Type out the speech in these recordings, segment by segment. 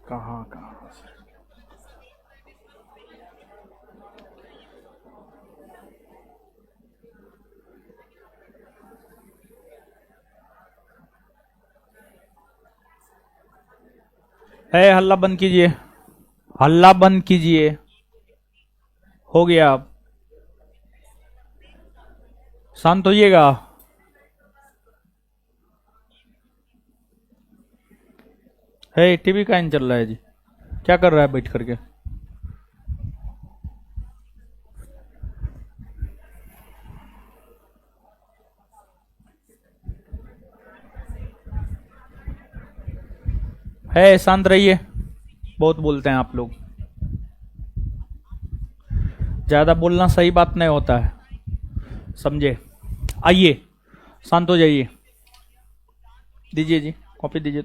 कहाँ कहाँ से? है हल्ला बंद कीजिए, हल्ला बंद कीजिए। हो गया, अब शांत होइएगा। है टीवी का इन चल रहा है जी, क्या कर रहा है बैठ करके? है शांत रहिए, बहुत बोलते हैं आप लोग। ज्यादा बोलना सही बात नहीं होता है, समझे? आइए शांत हो जाइए। दीजिए जी, कॉपी दीजिए।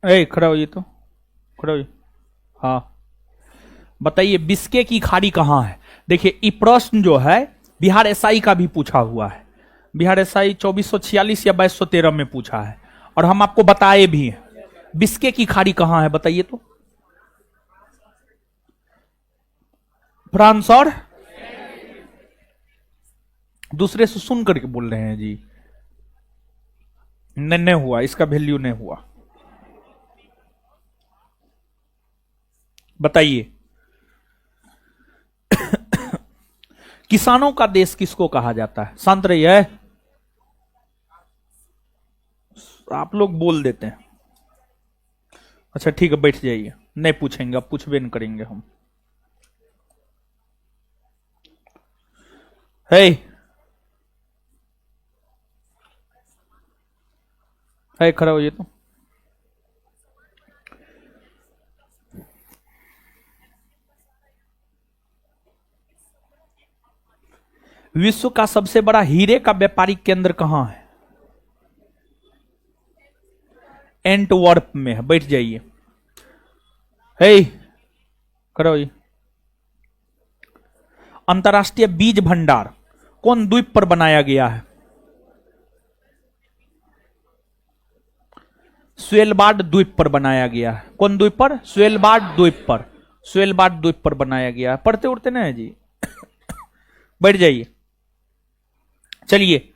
ए खड़ा होइए तो, खड़ा होइए। हाँ बताइए, बिस्के की खाड़ी कहाँ है? देखिए ये प्रश्न जो है बिहार एसआई का भी पूछा हुआ है। बिहार एसआई 2446 या 2213 में पूछा है, और हम आपको बताए भी हैं। बिस्के की खाड़ी कहाँ है बताइए तो। फ्रांस और दूसरे से सुन करके बोल रहे हैं जी। नहीं हुआ, इसका वैल्यू नहीं हुआ। बताइए, किसानों का देश किसको कहा जाता है? शांत रहिए, आप लोग बोल देते हैं। अच्छा ठीक है, बैठ जाइए, नहीं पूछेंगे, अब पूछबे नहीं करेंगे हम। है खड़ा होइए तो। विश्व का सबसे बड़ा हीरे का व्यापारिक केंद्र कहां है? एंटवर्प में है, बैठ जाइए। हे खड़ा होइए। अंतरराष्ट्रीय बीज भंडार कौन द्वीप पर बनाया गया है? स्वेलबार्ड द्वीप पर बनाया गया है। कौन द्वीप पर? स्वेलबार्ड द्वीप पर। स्वेलबार्ड द्वीप पर बनाया गया है। पढ़ते उड़ते ना है जी। बैठ जाइए। चलिए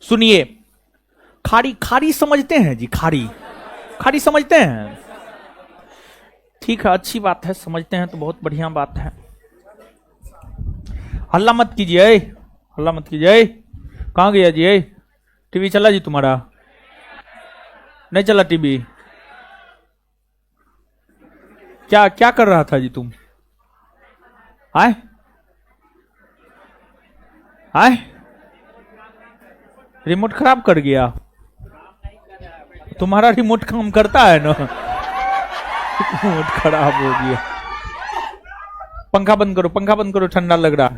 सुनिए, खाड़ी खाड़ी समझते हैं जी? खाड़ी खाड़ी समझते हैं? ठीक है, अच्छी बात है, समझते हैं तो बहुत बढ़िया बात है। हल्ला मत कीजिए, हल्ला मत कीजिए। कहां गया जी? टीवी चला जी तुम्हारा? नहीं चला टीवी? क्या क्या कर रहा था जी तुम? आए आए, रिमोट खराब कर गया? तुम्हारा रिमोट काम करता है ना? रिमोट खराब हो गया। पंखा बंद करो, पंखा बंद करो, ठंडा लग रहा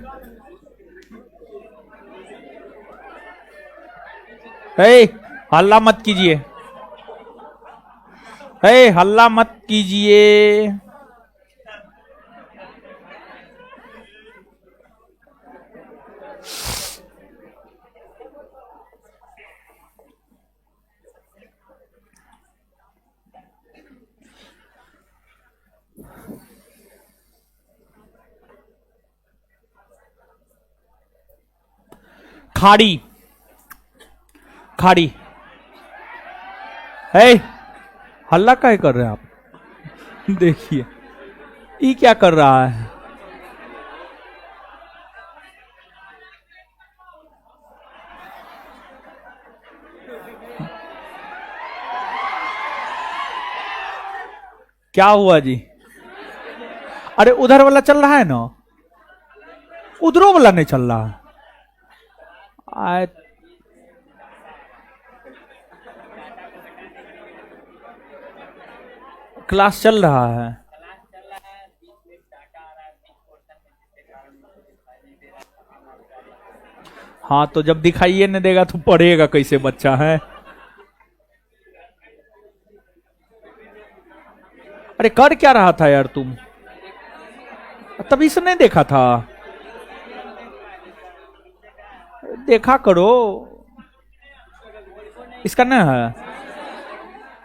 है। हल्ला मत कीजिए, हल्ला मत कीजिए। खाड़ी खाड़ी है। हल्ला क्या कर रहे हैं आप? देखिए ये क्या कर रहा है। क्या हुआ जी? अरे उधर वाला चल रहा है ना, उधरों वाला नहीं चल रहा है। क्लास चल रहा है। हाँ तो जब दिखाइए नहीं देगा तो पढ़ेगा कैसे बच्चा है। अरे कर क्या रहा था यार तुम, तभी से नहीं देखा था, देखा करो। इसका ना है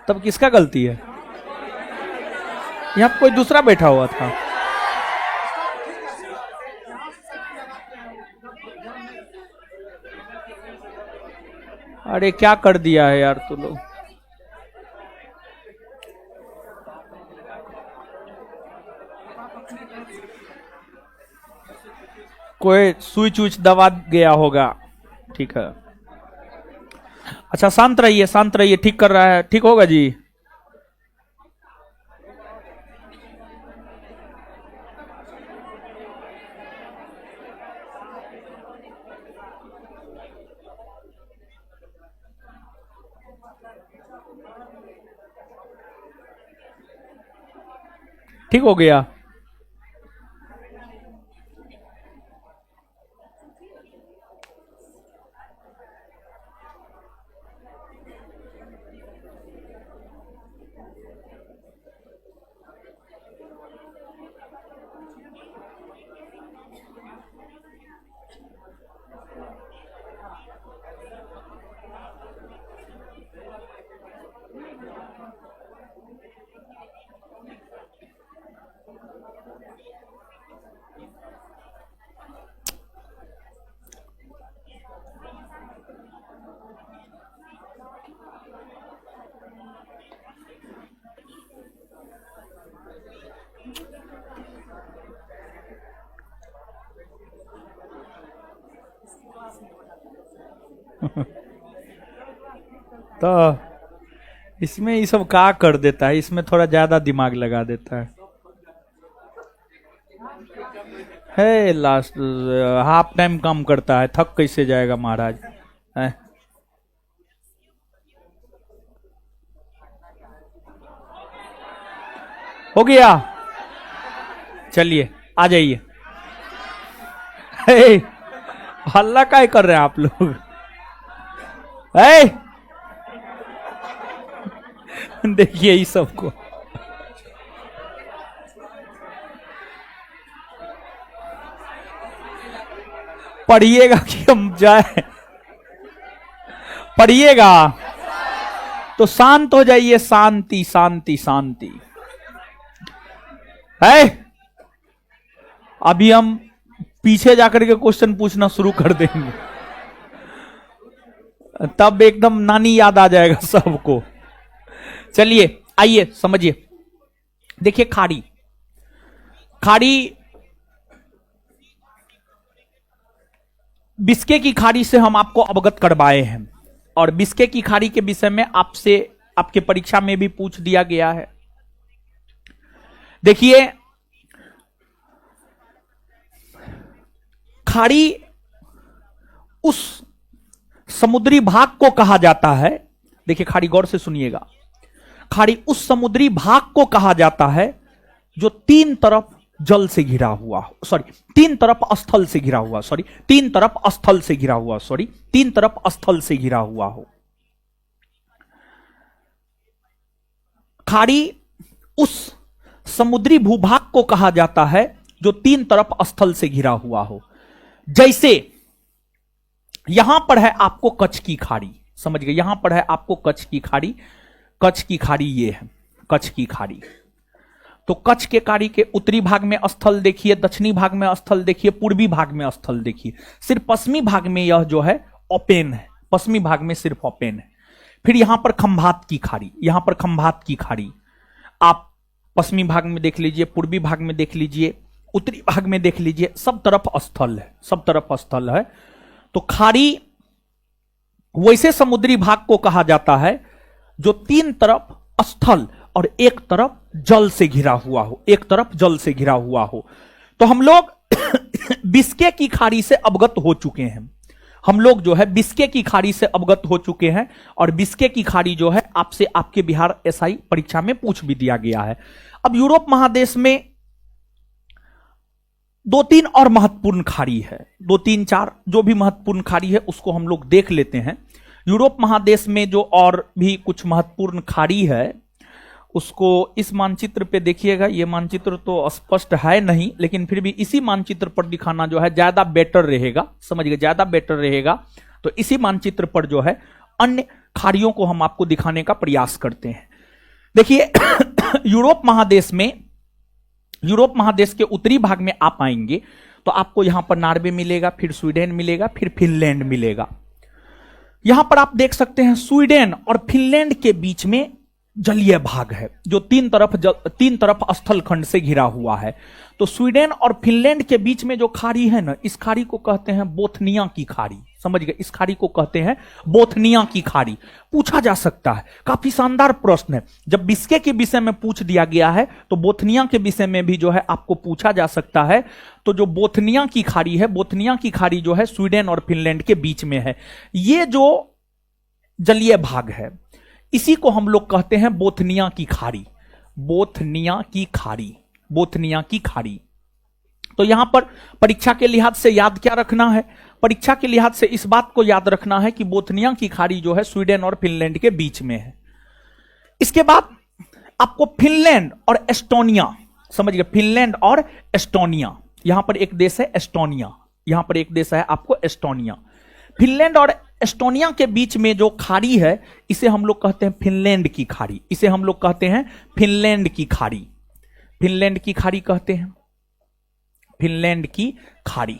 तब किसका गलती है? यहां कोई दूसरा बैठा हुआ था। अरे क्या कर दिया है यार तू लोग। कोई स्विच उच दबा गया होगा। ठीक है, अच्छा शांत रहिए, शांत रहिए, ठीक कर रहा है, ठीक होगा जी। ठीक हो गया। तो इसमें ये सब का कर देता है, इसमें थोड़ा ज्यादा दिमाग लगा देता है लास्ट हाफ टाइम काम करता है, थक कैसे जाएगा महाराज है? हो गया, चलिए आ जाइए। हल्ला काय कर रहे हैं आप लोग? देखिए इस सबको, पढ़िएगा कि हम जाए, पढ़िएगा तो शांत हो जाइए, शांति शांति शांति है। अभी हम पीछे जाकर के क्वेश्चन पूछना शुरू कर देंगे, तब एकदम नानी याद आ जाएगा सबको। चलिए आइए समझिए। देखिए खाड़ी, खाड़ी बिस्के की खाड़ी से हम आपको अवगत करवाए हैं, और बिस्के की खाड़ी के विषय में आपसे आपके परीक्षा में भी पूछ दिया गया है। देखिए खाड़ी उस समुद्री भाग को कहा जाता है, देखिए खाड़ी गौर से सुनिएगा, खाड़ी उस समुद्री भाग को कहा जाता है जो तीन तरफ जल से घिरा हुआ हो, सॉरी तीन तरफ स्थल से घिरा हुआ, सॉरी तीन तरफ स्थल से घिरा हुआ, सॉरी तीन तरफ स्थल से घिरा हुआ हो। खाड़ी उस समुद्री भूभाग को कहा जाता है जो तीन तरफ स्थल से घिरा हुआ हो। जैसे यहां पर है आपको कच्छ की खाड़ी, समझ गए, यहां पर है आपको कच्छ की खाड़ी, कच्छ की खाड़ी ये है कच्छ की खाड़ी। तो कच्छ के खाड़ी के उत्तरी भाग में स्थल देखिए, दक्षिणी भाग में स्थल देखिए, पूर्वी भाग में स्थल देखिए, सिर्फ पश्चिमी भाग में यह जो है ओपन है, पश्चिमी भाग में सिर्फ ओपन है। फिर यहां पर खंभात की खाड़ी, यहां पर खंभात की खाड़ी आप पश्चिमी भाग में देख लीजिए, पूर्वी भाग में देख लीजिए, उत्तरी भाग में देख लीजिए, सब तरफ स्थल है, सब तरफ स्थल है। तो खाड़ी वैसे समुद्री भाग को कहा जाता है जो तीन तरफ स्थल और एक तरफ जल से घिरा हुआ हो, एक तरफ जल से घिरा हुआ हो। तो हम लोग बिस्के की खाड़ी से अवगत हो चुके हैं, हम लोग जो है बिस्के की खाड़ी से अवगत हो चुके हैं, और बिस्के की खाड़ी जो है आपसे आपके बिहार एसआई परीक्षा में पूछ भी दिया गया है। अब यूरोप महादेश में दो तीन और महत्वपूर्ण खाड़ी है, दो तीन चार जो भी महत्वपूर्ण खाड़ी है उसको हम लोग देख लेते हैं। यूरोप महादेश में जो और भी कुछ महत्वपूर्ण खाड़ी है उसको इस मानचित्र पे देखिएगा। ये मानचित्र तो स्पष्ट है नहीं, लेकिन फिर भी इसी मानचित्र पर दिखाना जो है ज्यादा बेटर रहेगा, समझिए ज्यादा बेटर रहेगा। तो इसी मानचित्र पर जो है अन्य खाड़ियों को हम आपको दिखाने का प्रयास करते हैं। देखिए यूरोप महादेश के उत्तरी भाग में आप आएंगे तो आपको यहां पर नॉर्वे मिलेगा, फिर स्वीडन मिलेगा, फिर फिनलैंड मिलेगा। यहां पर आप देख सकते हैं स्वीडन और फिनलैंड के बीच में जलीय भाग है जो तीन तरफ स्थलखंड से घिरा हुआ है। तो स्वीडन और फिनलैंड के बीच में जो खाड़ी है ना, इस खाड़ी को कहते हैं बोथनिया की खाड़ी। समझ गए, इस खाड़ी को कहते हैं बोथनिया की खाड़ी। पूछा जा सकता है, काफी शानदार प्रश्न है। जब बिस्के के विषय में पूछ दिया गया है तो बोथनिया के विषय में भी जो है आपको पूछा जा सकता है। तो जो बोथनिया की खाड़ी है, बोथनिया की खाड़ी जो है स्वीडन और फिनलैंड के बीच में है। ये जो जलीय भाग है इसी को हम लोग कहते हैं बोथनिया की खाड़ी। बोथनिया की खाड़ी, बोथनिया की खाड़ी। तो यहां पर परीक्षा के लिहाज से याद क्या रखना है? परीक्षा के लिहाज से इस बात को याद रखना है कि बोथनिया की खाड़ी जो है स्वीडन और फिनलैंड के बीच में है। इसके बाद आपको फिनलैंड और एस्टोनिया, समझ गए, फिनलैंड और एस्टोनिया। यहां पर एक देश है एस्टोनिया, यहां पर एक देश है आपको एस्टोनिया। फिनलैंड और एस्टोनिया के बीच में जो खाड़ी है इसे हम लोग कहते हैं फिनलैंड की खाड़ी। इसे हम लोग कहते हैं फिनलैंड की खाड़ी। फिनलैंड की खाड़ी कहते हैं, फिनलैंड की खाड़ी,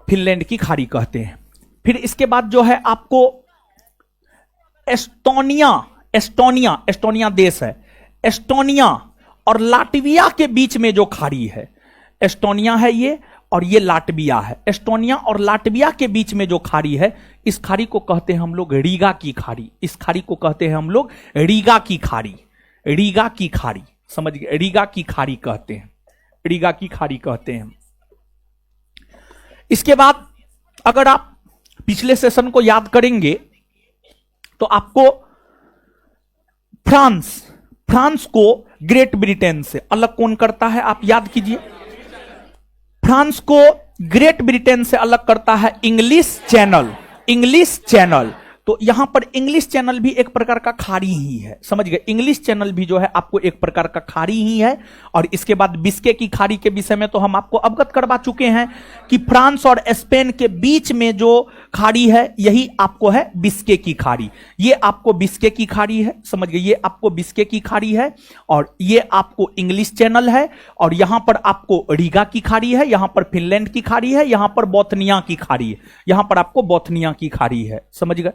फिनलैंड की खाड़ी कहते हैं। फिर इसके बाद जो है आपको एस्टोनिया, एस्टोनिया, एस्टोनिया देश है। एस्टोनिया और लाटविया के बीच में जो खाड़ी है, एस्टोनिया है ये और ये लाटविया है। एस्टोनिया और लाटविया के बीच में जो खाड़ी है इस खाड़ी को कहते हैं हम लोग रीगा की खाड़ी। इस खाड़ी को कहते हैं हम लोग रीगा की खाड़ी, रीगा की खाड़ी। समझ गए, रीगा की खाड़ी कहते हैं, रीगा की खाड़ी कहते हैं। इसके बाद अगर आप पिछले सेशन को याद करेंगे तो आपको फ्रांस को ग्रेट ब्रिटेन से अलग कौन करता है, आप याद कीजिए। फ्रांस को ग्रेट ब्रिटेन से अलग करता है इंग्लिश चैनल, इंग्लिश चैनल। तो यहां पर इंग्लिश चैनल भी एक प्रकार का खाड़ी ही है, समझ गए। इंग्लिश चैनल भी जो है आपको एक प्रकार का खाड़ी ही है। और इसके बाद बिस्के की खाड़ी के विषय में तो हम आपको अवगत करवा चुके हैं कि फ्रांस और स्पेन के बीच में जो खाड़ी है यही आपको है बिस्के की खाड़ी। ये आपको बिस्के की खाड़ी है, समझ गए, ये आपको बिस्के की खाड़ी है। और ये आपको इंग्लिश चैनल है। और यहां पर आपको रीगा की खाड़ी है, यहां पर फिनलैंड की खाड़ी है, यहां पर बोथनिया की खाड़ी है, यहां पर आपको बोथनिया की खाड़ी है, समझ गए।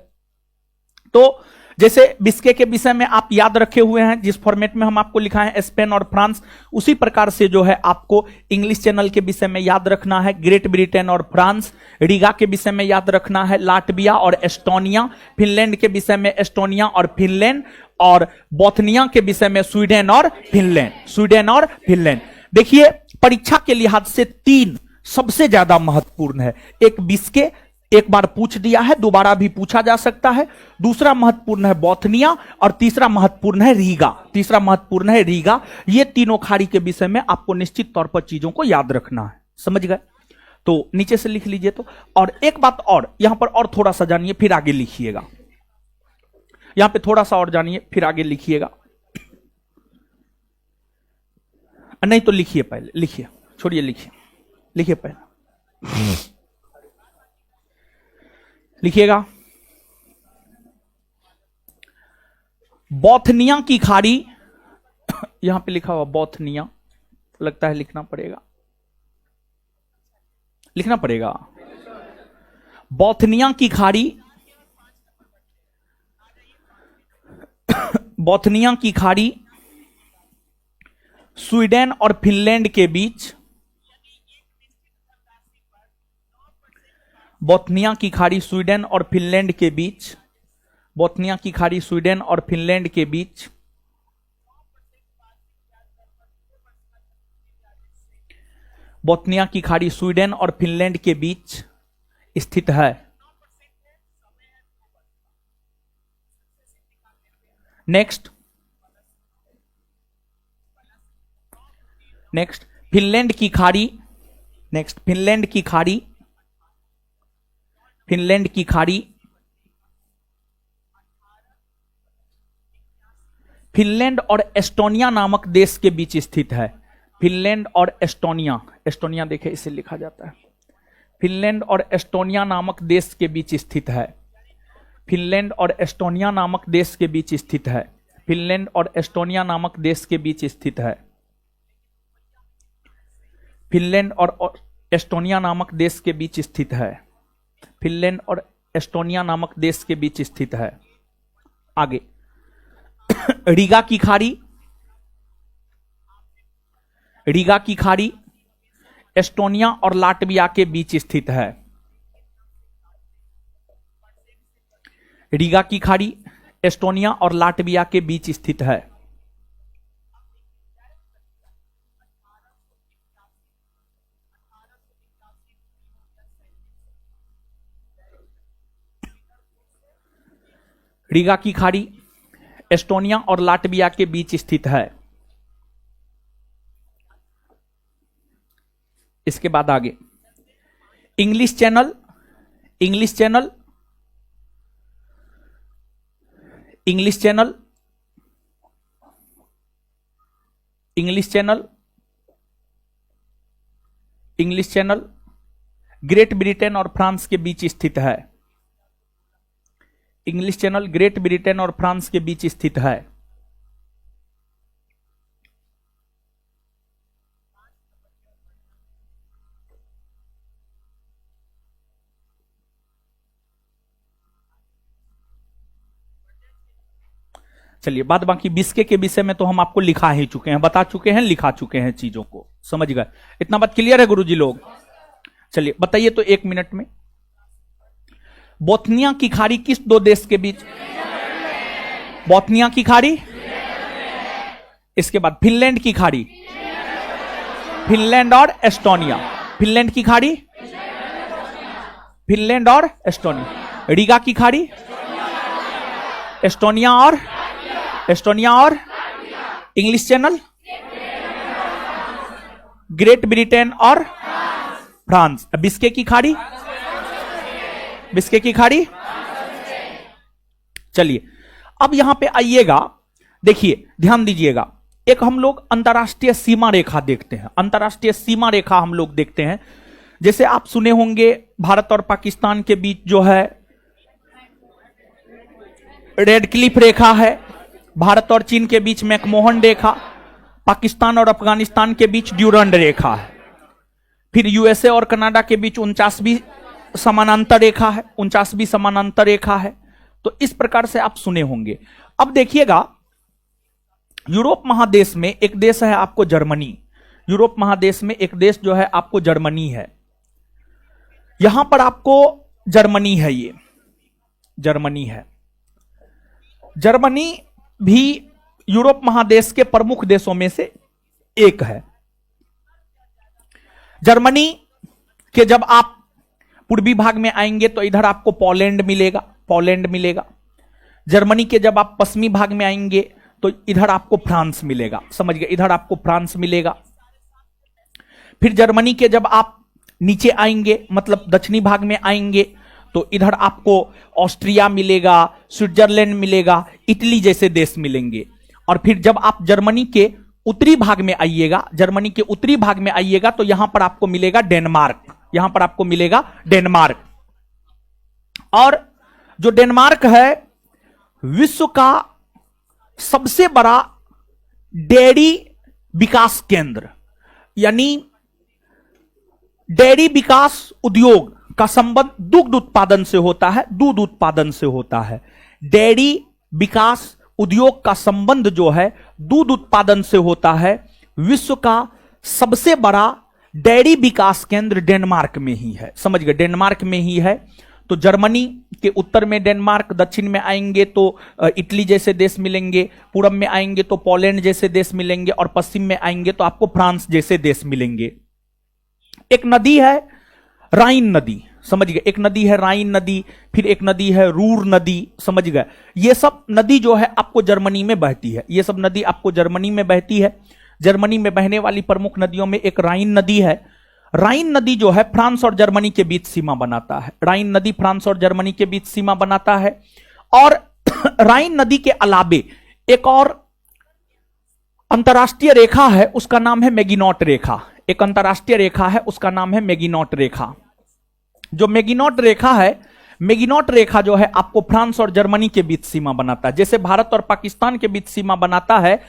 तो जैसे बिस्के के विषय में आप याद रखे हुए हैं, जिस फॉर्मेट में हम आपको लिखा है स्पेन और फ्रांस, उसी प्रकार से जो है आपको इंग्लिश चैनल के विषय में याद रखना है ग्रेट ब्रिटेन और फ्रांस। रीगा के विषय में याद रखना है लाटविया और एस्टोनिया। फिनलैंड के विषय में एस्टोनिया और फिनलैंड। और बोथनिया के विषय में स्वीडन और फिनलैंड, स्वीडन और फिनलैंड। देखिए परीक्षा के लिहाज से तीन सबसे ज्यादा महत्वपूर्ण है। एक बिस्के, एक बार पूछ दिया है, दोबारा भी पूछा जा सकता है। दूसरा महत्वपूर्ण है बोथनिया और तीसरा महत्वपूर्ण है रीगा, तीसरा महत्वपूर्ण है रीगा। ये तीनों खाड़ी के विषय में आपको निश्चित तौर पर चीजों को याद रखना है, समझ गए। तो नीचे से लिख लीजिए। तो और एक बात और यहां पर और थोड़ा सा जानिए फिर आगे लिखिएगा। यहां पे थोड़ा सा और जानिए फिर आगे लिखिएगा, नहीं तो लिखिए, पहले लिखिए, छोड़िए, लिखिए, लिखिए पहले लिखिएगा। बोथनिया की खाड़ी, यहां पे लिखा हुआ बोथनिया, लगता है लिखना पड़ेगा, लिखना पड़ेगा। बोथनिया की खाड़ी, बोथनिया की खाड़ी स्वीडन और फिनलैंड के बीच, बोथनिया की खाड़ी स्वीडन और फिनलैंड के बीच, बोथनिया की खाड़ी स्वीडन और फिनलैंड के बीच बोथनिया की खाड़ी स्वीडन और फिनलैंड के बीच स्थित है। नेक्स्ट, नेक्स्ट, फिनलैंड की खाड़ी नेक्स्ट, फिनलैंड की खाड़ी, फिनलैंड की खाड़ी फिनलैंड और एस्टोनिया नामक देश के बीच स्थित है। फिनलैंड और एस्टोनिया, एस्टोनिया देखे इसे लिखा जाता है, फिनलैंड और एस्टोनिया नामक देश के बीच स्थित है। फिनलैंड और एस्टोनिया नामक देश के बीच स्थित है। फिनलैंड और एस्टोनिया नामक देश के बीच स्थित है। फिनलैंड और एस्टोनिया नामक देश के बीच स्थित है। फिनलैंड और एस्टोनिया नामक देश के बीच स्थित है। आगे, रीगा की खाड़ी, रीगा की खाड़ी एस्टोनिया और लाटविया के बीच स्थित है। रीगा की खाड़ी एस्टोनिया और लाटविया के बीच स्थित है। रीगा की खाड़ी एस्टोनिया और लाटविया के बीच स्थित है। इसके बाद आगे, English channel, English channel, English channel, English channel, English channel great Britain और फ्रांस के बीच स्थित है। इंग्लिश चैनल ग्रेट ब्रिटेन और फ्रांस के बीच स्थित है। चलिए, बाद बाकी बिस्के के विषय में तो हम आपको लिखा ही चुके हैं, बता चुके हैं, लिखा चुके हैं चीजों को, समझ गए? इतना बात क्लियर है गुरुजी लोग? चलिए बताइए तो 1 मिनट में, बोथनिया की खाड़ी किस दो देश के बीच? बोथनिया की खाड़ी, इसके बाद फिनलैंड की खाड़ी, फिनलैंड और एस्टोनिया, फिनलैंड की खाड़ी, फिनलैंड और एस्टोनिया, रीगा की खाड़ी, एस्टोनिया और, एस्टोनिया और इंग्लिश चैनल, ग्रेट ब्रिटेन और फ्रांस, बिस्के की खाड़ी, बिस्के की खाड़ी। चलिए अब यहां पे आइएगा, देखिए ध्यान दीजिएगा, एक हम लोग अंतरराष्ट्रीय सीमा रेखा देखते हैं। अंतरराष्ट्रीय सीमा रेखा हम लोग देखते हैं, जैसे आप सुने होंगे भारत और पाकिस्तान के बीच जो है रेड क्लिफ रेखा है, भारत और चीन के बीच मैकमोहन रेखा, पाकिस्तान और अफगानिस्तान के बीच ड्यूरंड रेखा है, फिर यूएसए और कनाडा के बीच 49वीं समानांतर रेखा है, 49वीं समानांतर रेखा है। तो इस प्रकार से आप सुने होंगे। अब देखिएगा, यूरोप महादेश में एक देश है आपको जर्मनी, यूरोप महादेश में एक देश जो है आपको जर्मनी है। यहां पर आपको जर्मनी है, ये जर्मनी है। जर्मनी भी यूरोप महादेश के प्रमुख देशों में से एक है। जर्मनी के जब आप पूर्वी भाग में आएंगे तो इधर आपको पोलैंड मिलेगा, पोलैंड मिलेगा। जर्मनी के जब आप पश्चिमी भाग में आएंगे तो इधर आपको फ्रांस मिलेगा, समझ गए? इधर आपको फ्रांस मिलेगा। फिर जर्मनी के जब आप नीचे आएंगे, मतलब दक्षिणी भाग में आएंगे, तो इधर आपको ऑस्ट्रिया मिलेगा, स्विट्जरलैंड मिलेगा, इटली जैसे देश मिलेंगे। और फिर जब आप जर्मनी के उत्तरी भाग में आइएगा, जर्मनी के उत्तरी भाग में आइएगा तो यहां पर आपको मिलेगा डेनमार्क, यहां पर आपको मिलेगा डेनमार्क। और जो डेनमार्क है विश्व का सबसे बड़ा डेयरी विकास केंद्र, यानी डेयरी विकास उद्योग का संबंध दुग्ध उत्पादन से होता है, दूध उत्पादन से होता है। डेयरी विकास उद्योग का संबंध जो है दूध उत्पादन से होता है। विश्व का सबसे बड़ा डेयरी विकास केंद्र डेनमार्क में ही है, समझ गए? डेनमार्क में ही है। तो जर्मनी के उत्तर में डेनमार्क, दक्षिण में आएंगे तो इटली जैसे देश मिलेंगे, पूरब में आएंगे तो पोलैंड जैसे देश मिलेंगे, और पश्चिम में आएंगे तो आपको फ्रांस जैसे देश मिलेंगे। एक नदी है राइन नदी, समझ गए? एक नदी है राइन नदी, फिर एक नदी है रूर नदी, समझ गए? ये सब नदी जो है आपको जर्मनी में बहती है, ये सब नदी आपको जर्मनी में बहती है। जर्मनी में बहने वाली प्रमुख नदियों में एक राइन नदी है। राइन नदी जो है फ्रांस और जर्मनी के बीच सीमा बनाता है। राइन नदी फ्रांस और जर्मनी के बीच सीमा बनाता है। और राइन नदी के अलावे एक और अंतरराष्ट्रीय रेखा है, उसका नाम है मैगिनॉट रेखा। एक अंतरराष्ट्रीय रेखा है, उसका नाम है मैगिनॉट रेखा। जो मैगिनॉट रेखा है, मैगिनॉट रेखा जो है आपको फ्रांस और जर्मनी के बीच सीमा बनाता है। जैसे भारत और पाकिस्तान के बीच सीमा बनाता है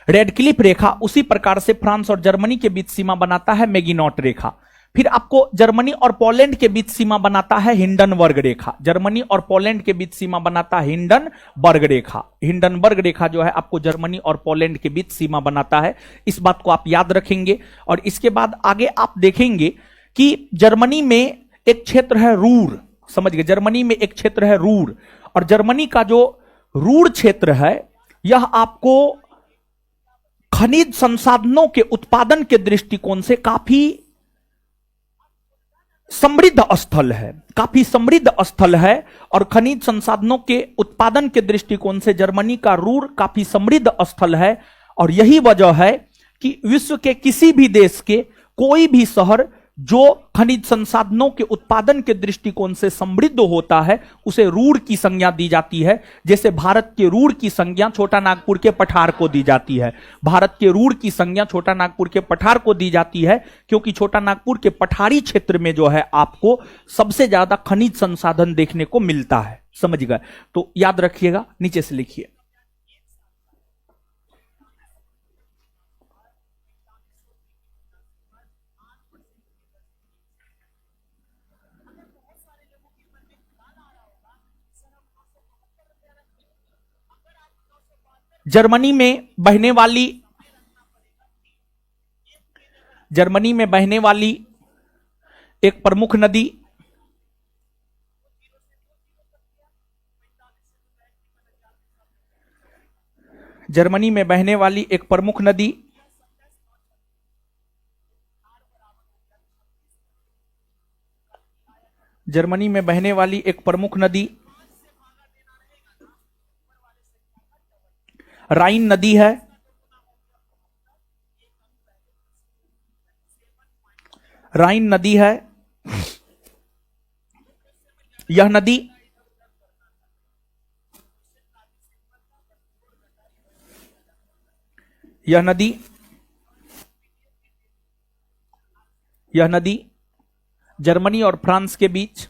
रेड क्लिफ रेखा, उसी प्रकार से फ्रांस और जर्मनी के बीच सीमा बनाता है मैगिनॉट रेखा। फिर आपको जर्मनी और पोलैंड के बीच सीमा बनाता है हिंडनबर्ग रेखा। जर्मनी और पोलैंड के बीच सीमा बनाता है हिंडनबर्ग रेखा। हिंडनबर्ग रेखा जो है आपको जर्मनी और पोलैंड के बीच सीमा बनाता है। इस बात को आप याद रखेंगे। और इसके बाद आगे आप देखेंगे कि जर्मनी में एक क्षेत्र है रूर, समझ गए, जर्मनी में एक क्षेत्र है रूर। और जर्मनी का जो रूर क्षेत्र है यह आपको खनिज संसाधनों के उत्पादन के दृष्टिकोण से काफी समृद्ध स्थल है, काफी समृद्ध स्थल है। और खनिज संसाधनों के उत्पादन के दृष्टिकोण से जर्मनी का रूर काफी समृद्ध स्थल है। और यही वजह है कि विश्व के किसी भी देश के कोई भी शहर जो खनिज संसाधनों के उत्पादन के दृष्टिकोण से समृद्ध होता है उसे रूर की संज्ञा दी जाती है। जैसे भारत के रूर की संज्ञा छोटा नागपुर के पठार को दी जाती है। भारत के रूर की संज्ञा छोटा नागपुर के पठार को दी जाती है क्योंकि छोटा नागपुर के पठारी क्षेत्र में जो है आपको सबसे ज्यादा खनिज संसाधन देखने को मिलता है। समझ गए? तो याद रखिएगा, नीचे से लिखिए। जर्मनी में बहने वाली एक प्रमुख नदी जर्मनी में बहने वाली एक प्रमुख नदी जर्मनी में बहने वाली एक प्रमुख नदी राइन नदी है। राइन नदी है। यह नदी जर्मनी और फ्रांस के बीच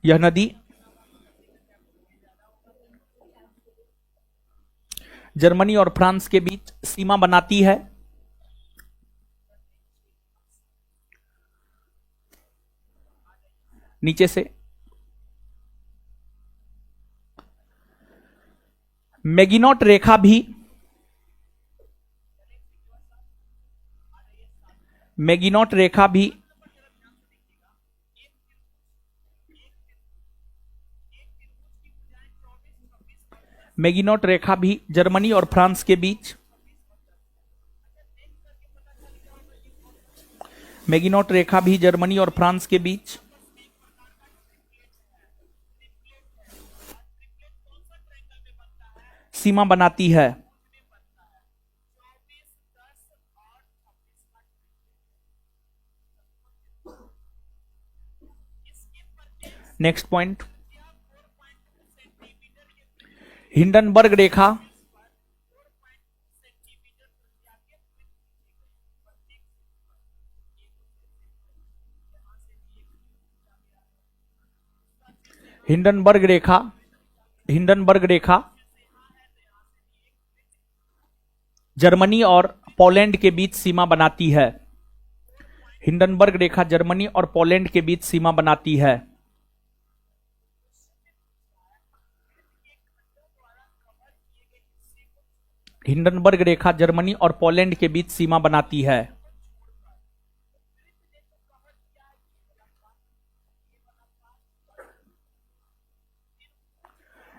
यह नदी जर्मनी और फ्रांस के बीच सीमा बनाती है। नीचे से मैगिनॉट रेखा भी जर्मनी और फ्रांस के बीच सीमा बनाती है। नेक्स्ट पॉइंट, हिंडनबर्ग रेखा जर्मनी और पोलैंड के बीच सीमा बनाती है। हिंडनबर्ग रेखा जर्मनी और पोलैंड के बीच सीमा बनाती है। हिंडनबर्ग रेखा जर्मनी और पोलैंड के बीच सीमा बनाती है।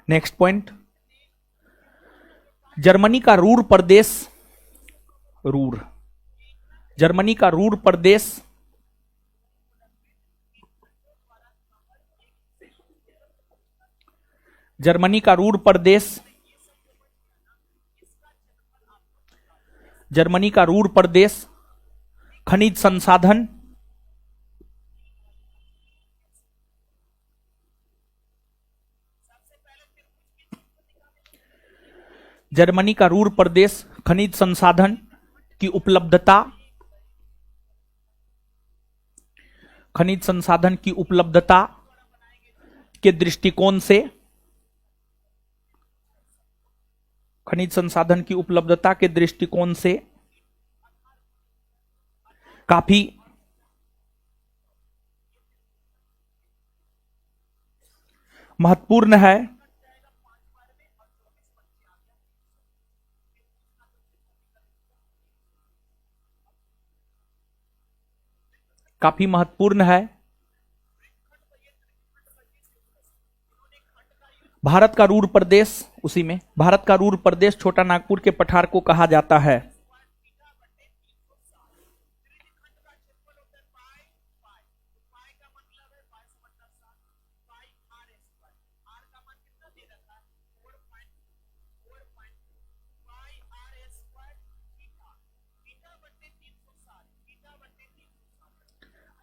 नेक्स्ट पॉइंट, जर्मनी का रूर प्रदेश रूर। जर्मनी का रूर प्रदेश जर्मनी का रूर प्रदेश जर्मनी का रूर प्रदेश खनिज संसाधन जर्मनी का रूर प्रदेश खनिज संसाधन की उपलब्धता खनिज संसाधन की उपलब्धता के दृष्टिकोण से खनिज संसाधन की उपलब्धता के दृष्टिकोण से काफी महत्वपूर्ण है। काफी महत्वपूर्ण है। भारत का रूर प्रदेश, उसी में भारत का रूर प्रदेश छोटा नागपुर के पठार को कहा जाता है।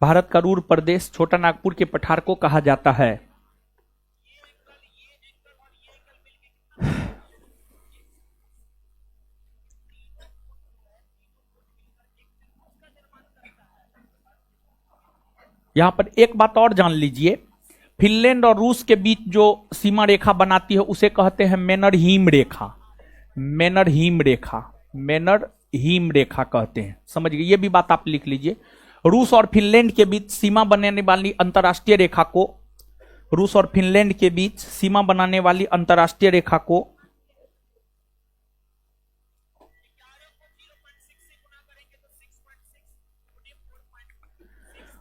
भारत का रूर प्रदेश छोटा नागपुर के पठार को कहा जाता है। यहां पर एक बात और जान लीजिए, फिनलैंड और रूस के बीच जो सीमा रेखा बनाती है उसे कहते हैं मैनरहीम रेखा। मैनरहीम रेखा, मैनरहीम रेखा कहते हैं, समझ गए? ये भी बात आप लिख लीजिए। रूस और फिनलैंड के बीच सीमा बनाने वाली अंतरराष्ट्रीय रेखा को रूस और फिनलैंड के बीच सीमा बनाने वाली अंतरराष्ट्रीय रेखा को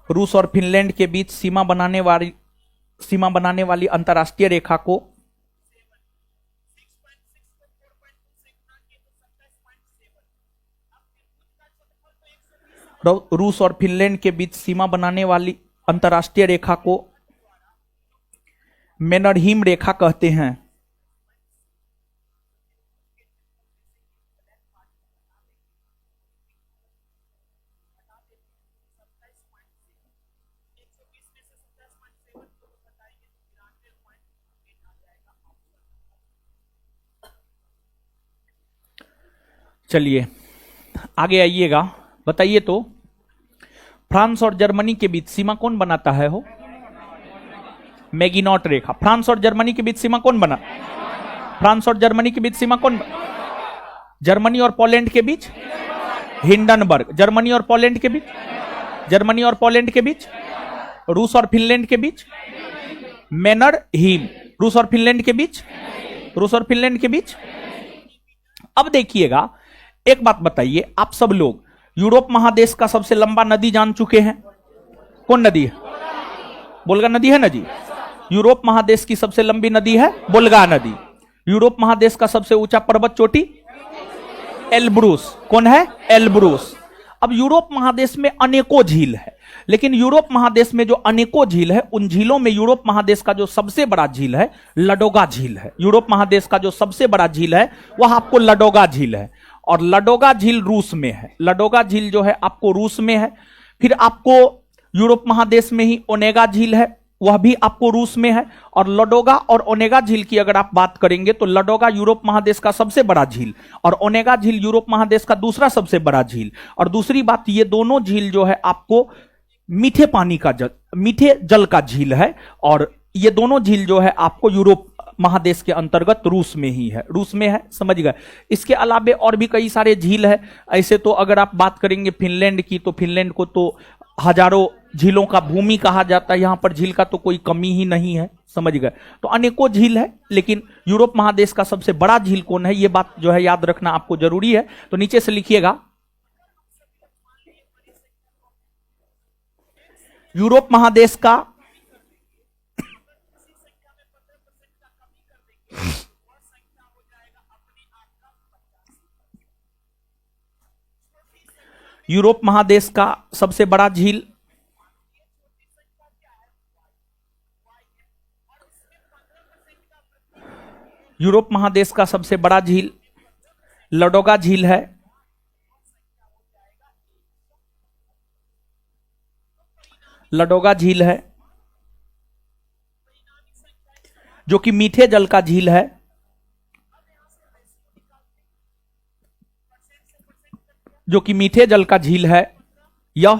रूस और फिनलैंड के बीच सीमा बनाने वाली अंतरराष्ट्रीय रेखा को रूस और फिनलैंड के बीच सीमा बनाने वाली अंतरराष्ट्रीय रेखा को मैनरहीम रेखा कहते हैं। चलिए आगे आइएगा, बताइए तो फ्रांस और जर्मनी के बीच सीमा कौन बनाता है? हो मैगिनॉट रेखा। फ्रांस और जर्मनी के बीच सीमा कौन बना? फ्रांस और जर्मनी के बीच सीमा कौन जर्मनी और पोलैंड के बीच हिंडनबर्ग। जर्मनी और पोलैंड के बीच जर्मनी और पोलैंड के बीच रूस और फिनलैंड के बीच मैनरहीम। रूस और फिनलैंड के बीच रूस और फिनलैंड के बीच। अब देखिएगा, एक बात बताइए, आप सब लोग यूरोप महादेश का सबसे लंबा नदी जान चुके हैं? कौन नदी है? वोल्गा नदी है ना जी। यूरोप महादेश की सबसे लंबी नदी है वोल्गा नदी। यूरोप महादेश का सबसे ऊंचा पर्वत चोटी एल्ब्रूस। कौन है? एल्ब्रूस। अब यूरोप महादेश में अनेकों झील है, लेकिन यूरोप महादेश में जो अनेकों झील है उन झीलों में यूरोप महादेश का जो सबसे बड़ा झील है लडोगा झील है। यूरोप महादेश का जो सबसे बड़ा झील है वह आपको लडोगा झील है, और लडोगा झील रूस में है। लडोगा झील जो है आपको रूस में है। फिर आपको यूरोप महादेश में ही ओनेगा झील है, वह भी आपको रूस में है। और लडोगा और ओनेगा झील की अगर आप बात करेंगे तो लडोगा यूरोप महादेश का सबसे बड़ा झील और ओनेगा झील यूरोप महादेश का दूसरा सबसे बड़ा झील। और दूसरी बात, ये दोनों झील जो है आपको मीठे पानी का मीठे जल का झील है, और ये दोनों झील जो है आपको यूरोप महादेश के अंतर्गत रूस में ही है, रूस में है, समझ गए? इसके अलावे और भी कई सारे झील है। ऐसे तो अगर आप बात करेंगे फिनलैंड की तो फिनलैंड को तो हजारों झीलों का भूमि कहा जाता है। यहां पर झील का तो कोई कमी ही नहीं है, समझ गए? तो अनेकों झील है, लेकिन यूरोप महादेश का सबसे बड़ा झील कौन है, यह बात जो है याद रखना आपको जरूरी है। तो नीचे से लिखिएगा, यूरोप महादेश का यूरोप महादेश का सबसे बड़ा झील, यूरोप महादेश का सबसे बड़ा झील लडोगा झील है। लडोगा झील है जो कि मीठे जल का झील है। जो कि मीठे जल का झील है। यह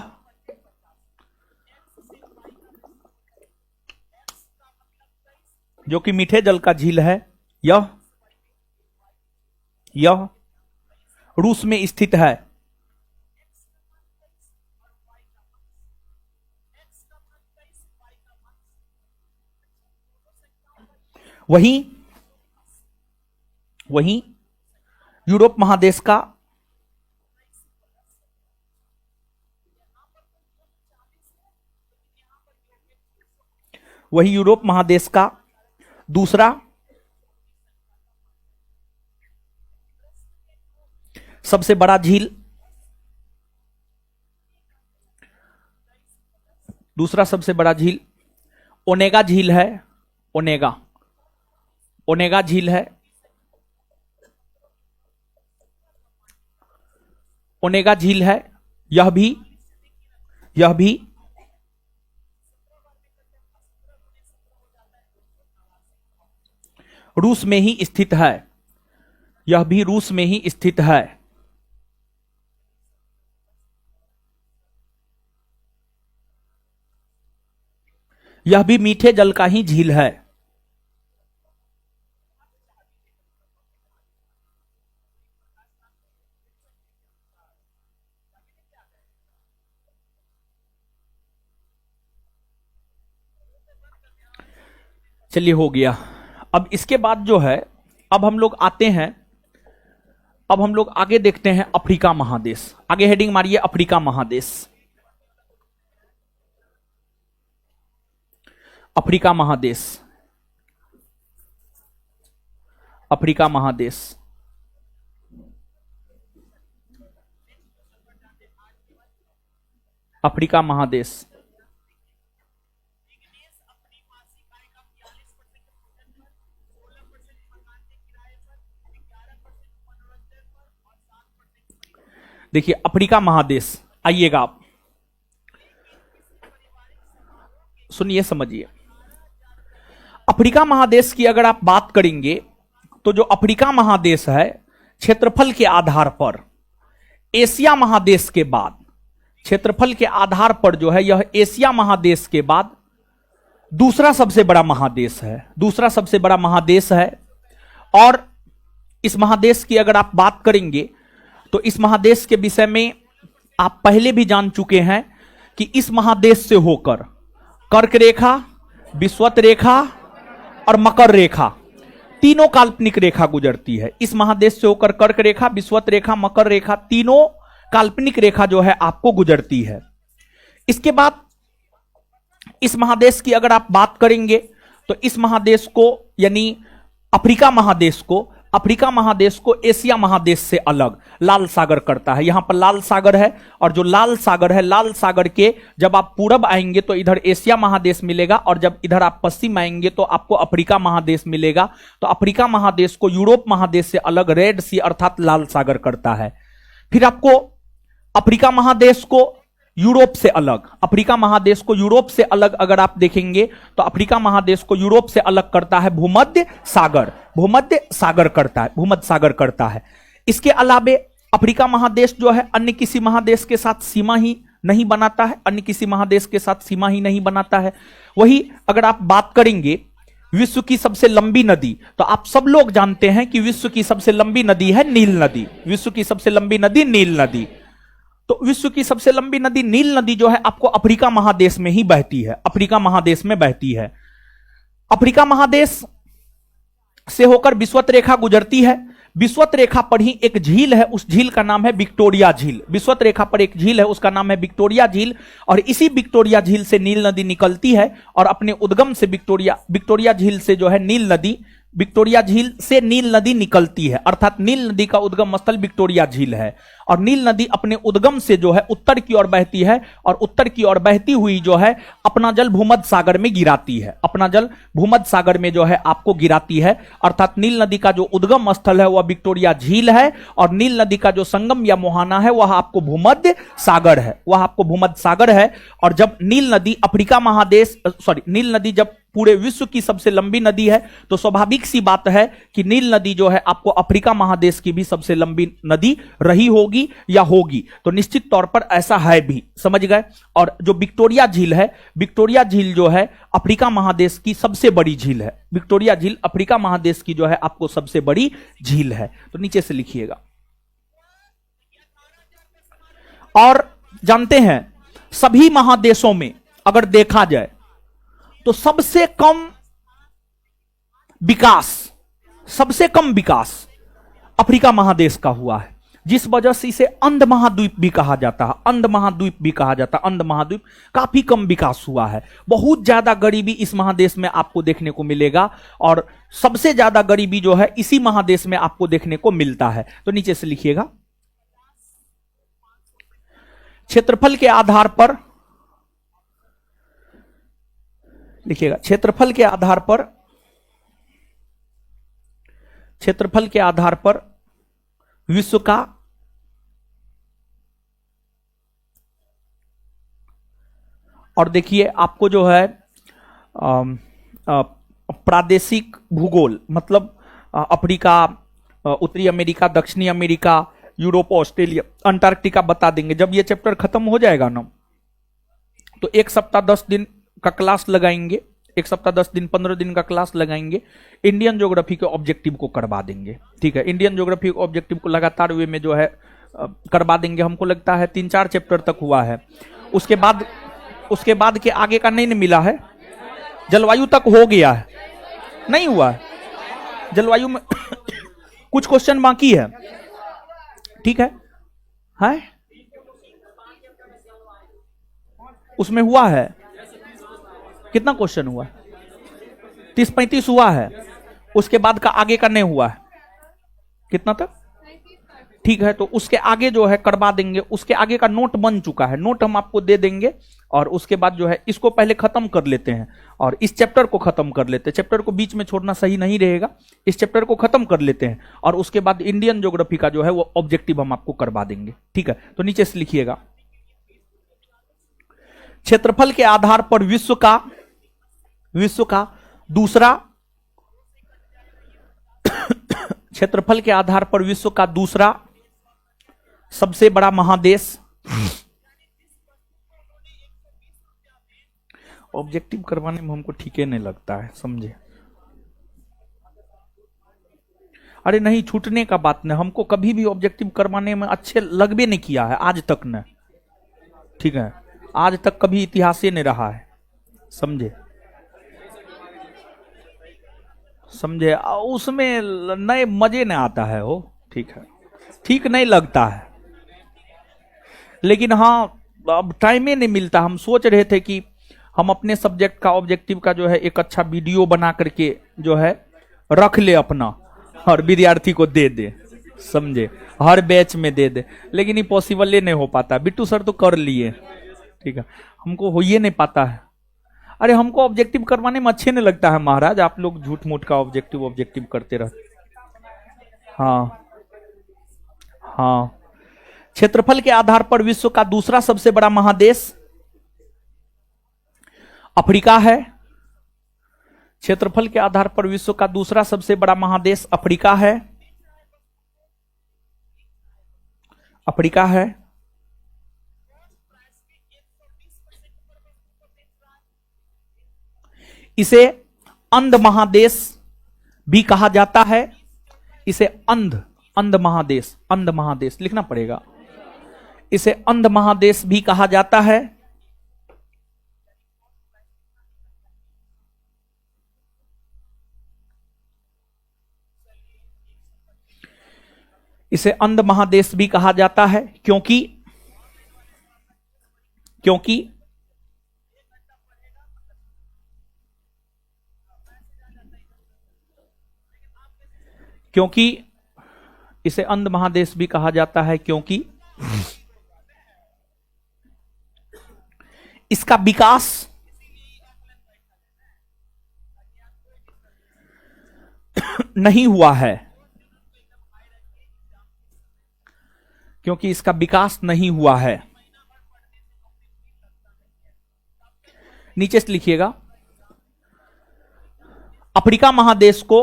जो कि मीठे जल का झील है। यह रूस में स्थित है। वहीं यूरोप महादेश का दूसरा सबसे बड़ा झील, दूसरा सबसे बड़ा झील ओनेगा झील है। ओनेगा झील है। ओनेगा झील है। यह भी रूस में ही स्थित है। यह भी रूस में ही स्थित है। यह भी मीठे जल का ही झील है। चलिए हो गया। अब इसके बाद जो है, अब हम लोग आते हैं, अब हम लोग आगे देखते हैं अफ्रीका महादेश। आगे हेडिंग मारिए अफ्रीका महादेश। अफ्रीका महादेश, अफ्रीका महादेश, अफ्रीका महादेश। देखिए अफ्रीका महादेश, आइएगा आप सुनिए समझिए। अफ्रीका महादेश की अगर आप बात करेंगे तो जो अफ्रीका महादेश है क्षेत्रफल के आधार पर एशिया महादेश के बाद, क्षेत्रफल के आधार पर जो है यह एशिया महादेश के बाद दूसरा सबसे बड़ा महादेश है। दूसरा सबसे बड़ा महादेश है। और इस महादेश की अगर आप बात करेंगे तो इस महादेश के विषय में आप पहले भी जान चुके हैं कि इस महादेश से होकर कर्क रेखा, विषुवत रेखा और मकर रेखा, तीनों काल्पनिक रेखा गुजरती है। इस महादेश से होकर कर्क रेखा, विषुवत रेखा, मकर रेखा, तीनों काल्पनिक रेखा जो है आपको गुजरती है। इसके बाद इस महादेश की अगर आप बात करेंगे तो इस महादेश को यानी अफ्रीका महादेश को एशिया महादेश से अलग लाल सागर करता है। यहां पर लाल सागर है और जो लाल सागर है, लाल सागर के जब आप पूरब आएंगे तो इधर एशिया महादेश मिलेगा और जब इधर आप पश्चिम आएंगे तो आपको अफ्रीका महादेश मिलेगा। तो अफ्रीका महादेश को यूरोप महादेश से अलग रेड सी अर्थात लाल सागर करता है। फिर आपको अफ्रीका महादेश को यूरोप से अलग, अफ्रीका महादेश को यूरोप से अलग अगर आप देखेंगे तो अफ्रीका महादेश को यूरोप से अलग करता है भूमध्य सागर, भूमध्य सागर करता है, भूमध्य सागर करता है। इसके अलावे अफ्रीका महादेश जो है अन्य किसी महादेश के साथ सीमा ही नहीं बनाता है, अन्य किसी महादेश के साथ सीमा ही नहीं बनाता है। वही अगर आप बात करेंगे विश्व की सबसे लंबी नदी, तो आप सब लोग जानते हैं कि विश्व की सबसे लंबी नदी है नील नदी। विश्व की सबसे लंबी नदी नील नदी। तो विश्व की सबसे लंबी नदी नील नदी जो है आपको अफ्रीका महादेश में ही बहती है, अफ्रीका महादेश में बहती है। अफ्रीका महादेश से होकर विषुवत रेखा गुजरती है। विषुवत रेखा पर ही एक झील है, उस झील का नाम है विक्टोरिया झील। विषुवत रेखा पर एक झील है, उसका नाम है विक्टोरिया झील। और इसी विक्टोरिया झील से नील नदी निकलती है और अपने उद्गम से विक्टोरिया झील से जो है नील नदी, विक्टोरिया झील से नील नदी निकलती है, अर्थात नील नदी का उद्गम स्थल विक्टोरिया झील है। और नील नदी अपने उद्गम से जो है उत्तर की ओर बहती है, और उत्तर की ओर बहती हुई जो है अपना जल भूमध्य सागर में गिराती है, अपना जल भूमध्य सागर में जो है आपको गिराती है। अर्थात नील नदी का जो उद्गम स्थल है वह विक्टोरिया झील है, और नील नदी का जो संगम या मुहाना है वह आपको भूमध्य सागर है, वह आपको भूमध्य सागर है। और जब नील नदी अफ्रीका महादेश नील नदी जब पूरे विश्व की सबसे लंबी नदी है, तो स्वाभाविक सी बात है कि नील नदी जो है आपको अफ्रीका महादेश की भी सबसे लंबी नदी रही होगी या होगी, तो निश्चित तौर पर ऐसा है भी, समझ गए। और जो विक्टोरिया झील है, विक्टोरिया झील जो है अफ्रीका महादेश की सबसे बड़ी झील है, विक्टोरिया झील अफ्रीका महादेश की जो है आपको सबसे बड़ी झील है। तो नीचे से लिखिएगा। और जानते हैं सभी महादेशों में अगर देखा जाए तो सबसे कम विकास अफ्रीका महादेश का हुआ है, जिस वजह से इसे अंध महाद्वीप भी कहा जाता है, अंध महाद्वीप भी कहा जाता है। अंध महाद्वीप काफी कम विकास हुआ है, बहुत ज्यादा गरीबी इस महादेश में आपको देखने को मिलेगा, और सबसे ज्यादा गरीबी जो है इसी महादेश में आपको देखने को मिलता है। तो नीचे से लिखिएगा। क्षेत्रफल के आधार पर लिखिएगा, क्षेत्रफल के आधार पर विश्व का और देखिए आपको जो है प्रादेशिक भूगोल, मतलब अफ्रीका, उत्तरी अमेरिका, दक्षिणी अमेरिका, यूरोप, ऑस्ट्रेलिया, अंटार्कटिका बता देंगे। जब ये चैप्टर खत्म हो जाएगा ना, तो 1 सप्ताह 10 दिन का क्लास लगाएंगे, 1 सप्ताह 10 दिन 15 दिन का क्लास लगाएंगे, इंडियन ज्योग्राफी के ऑब्जेक्टिव को करवा देंगे। ठीक है, इंडियन ज्योग्राफी के ऑब्जेक्टिव को लगातार वे में जो है करवा देंगे। हमको लगता है 3-4 चैप्टर तक हुआ है, उसके बाद के आगे का नहीं मिला है। जलवायु तक हो गया है, नहीं हुआ है जलवायु में कुछ क्वेश्चन बाकी है। ठीक है, उसमें हुआ है कितना क्वेश्चन हुआ? 30-35 हुआ है, उसके बाद का आगे का नहीं हुआ है। कितना तक? ठीक है, तो उसके आगे जो है करवा देंगे, उसके आगे का नोट बन चुका है, नोट हम आपको दे देंगे। और उसके बाद जो है इसको पहले खत्म कर लेते हैं, और इस चैप्टर को खत्म कर लेते हैं। चैप्टर को बीच में छोड़ना सही नहीं रहेगा, इस चैप्टर को खत्म कर लेते हैं, और उसके बाद इंडियन ज्योग्राफी का जो है वो ऑब्जेक्टिव हम आपको करवा देंगे। ठीक है, तो नीचे से लिखिएगा। क्षेत्रफल के आधार पर विश्व का दूसरा क्षेत्रफल के आधार पर विश्व का दूसरा सबसे बड़ा महादेश। ऑब्जेक्टिव करवाने में हमको ठीक नहीं लगता है, समझे? अरे नहीं, छूटने का बात नहीं, हमको कभी भी ऑब्जेक्टिव करवाने में अच्छे लगबे नहीं किया है आज तक न। ठीक है, आज तक कभी इतिहास नहीं रहा है, समझे? उसमें नए मजे नहीं आता है वो। ठीक है, ठीक नहीं लगता है, लेकिन हाँ अब टाइम ही नहीं मिलता। हम सोच रहे थे कि हम अपने सब्जेक्ट का ऑब्जेक्टिव का जो है एक अच्छा वीडियो बना करके जो है रख ले अपना, और विद्यार्थी को दे दे, समझे? हर बैच में दे दे, लेकिन ये पॉसिबल नहीं हो पाता। बिट्टू सर तो कर लिए, ठीक है, हमको हो ही नहीं पाता है। अरे हमको ऑब्जेक्टिव करवाने में अच्छे नहीं लगता है महाराज, आप लोग झूठ मूठ का ऑब्जेक्टिव करते रहते। हाँ, क्षेत्रफल के आधार पर विश्व का दूसरा सबसे बड़ा महादेश अफ्रीका है। क्षेत्रफल के आधार पर विश्व का दूसरा सबसे बड़ा महादेश अफ्रीका है। इसे अंध महादेश भी कहा जाता है। इसे अंध महादेश लिखना पड़ेगा। इसे अंध महादेश भी कहा जाता है। इसे अंध महादेश भी कहा जाता है क्योंकि इसे अंध महादेश भी कहा जाता है क्योंकि इसका विकास नहीं हुआ है, क्योंकि इसका विकास नहीं हुआ है। नीचे से लिखिएगा, अफ्रीका महादेश को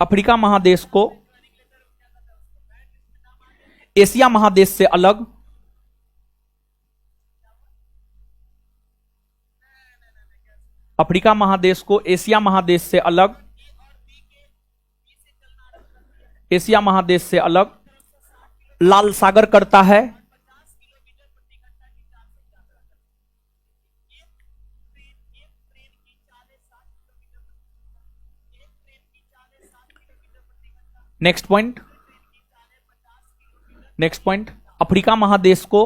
अफ्रीका महादेश को एशिया महादेश से अलग अफ्रीका महादेश को एशिया महादेश से अलग एशिया महादेश से अलग लाल सागर करता है। Next point, next point, Africa महादेश को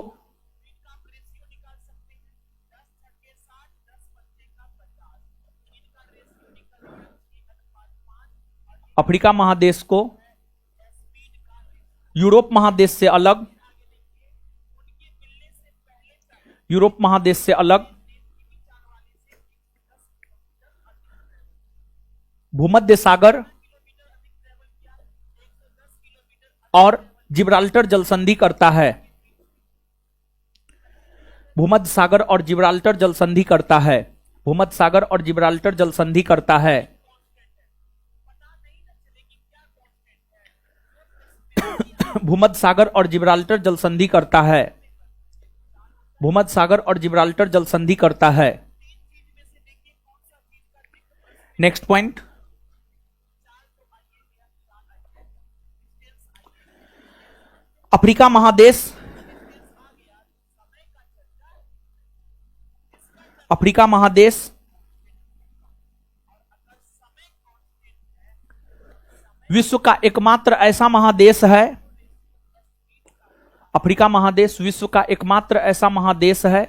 अफ्रीका महादेश को यूरोप महादेश से अलग यूरोप महादेश से अलग भूमध्य सागर और जिब्राल्टर जलसंधि करता है। भूमध्य सागर और जिब्राल्टर जलसंधि करता है। भूमध्य सागर और जिब्राल्टर जलसंधि करता है। भूमध्य सागर और जिब्राल्टर जलसंधि करता है। भूमध्य सागर और जिब्राल्टर जलसंधि करता है। नेक्स्ट पॉइंट, अफ्रीका महादेश अफ्रीका महादेश विश्व का एकमात्र ऐसा महादेश है। अफ्रीका महादेश विश्व का एकमात्र ऐसा महादेश है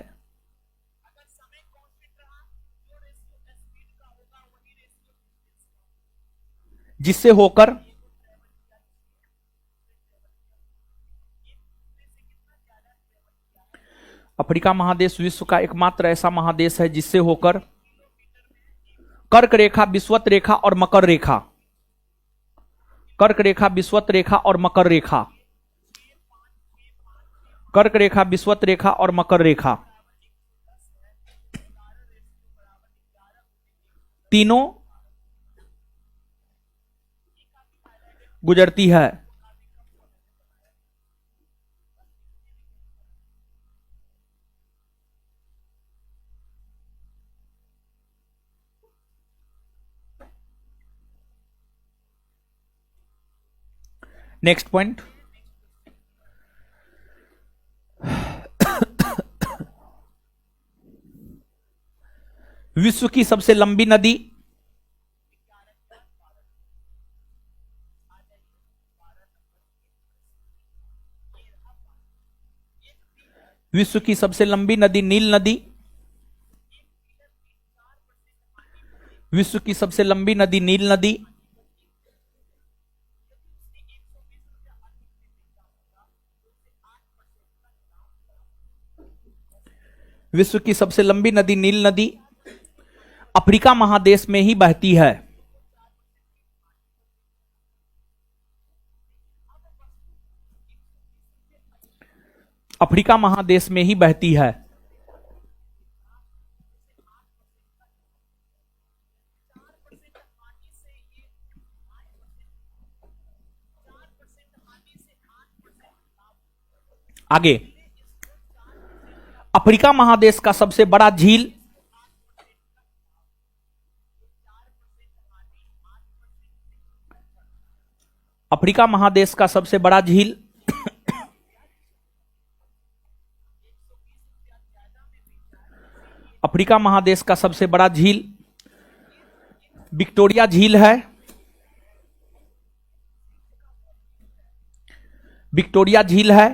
जिससे होकर अफ्रीका महादेश विश्व का एकमात्र ऐसा महादेश है जिससे होकर कर्क रेखा, विषुवत रेखा और मकर रेखा, कर्क रेखा, विषुवत रेखा और मकर रेखा, कर्क रेखा, विषुवत रेखा और मकर रेखा तीनों गुजरती है। नेक्स्ट पॉइंट, विश्व की सबसे लंबी नदी विश्व की सबसे लंबी नदी नील नदी विश्व की सबसे लंबी नदी नील नदी विश्व की सबसे लंबी नदी नील नदी अफ्रीका महादेश में ही बहती है। अफ्रीका महादेश में ही बहती है। आगे, अफ्रीका महादेश का सबसे बड़ा झील अफ्रीका महादेश का सबसे बड़ा झील अफ्रीका महादेश का सबसे बड़ा झील विक्टोरिया झील है। विक्टोरिया झील है।